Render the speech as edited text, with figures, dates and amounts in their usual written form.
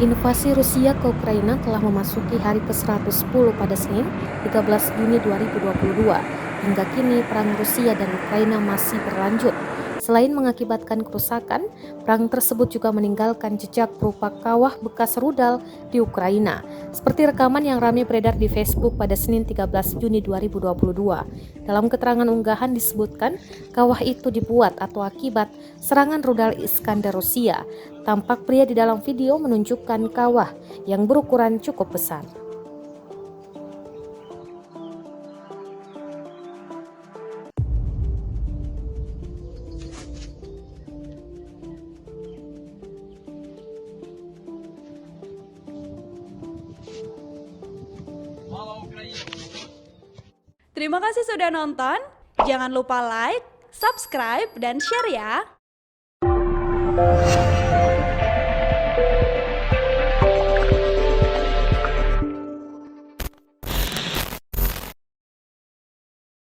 Invasi Rusia ke Ukraina telah memasuki hari ke-110 pada Senin, 13 Juni 2022. Hingga kini, perang Rusia dan Ukraina masih berlanjut. Selain mengakibatkan kerusakan, perang tersebut juga meninggalkan jejak berupa kawah bekas rudal di Ukraina. Seperti rekaman yang ramai beredar di Facebook pada Senin 13 Juni 2022. Dalam keterangan unggahan disebutkan, kawah itu dibuat atau akibat serangan rudal Iskander Rusia. Tampak pria di dalam video menunjukkan kawah yang berukuran cukup besar. Terima kasih sudah nonton. Jangan lupa like, subscribe, dan share ya.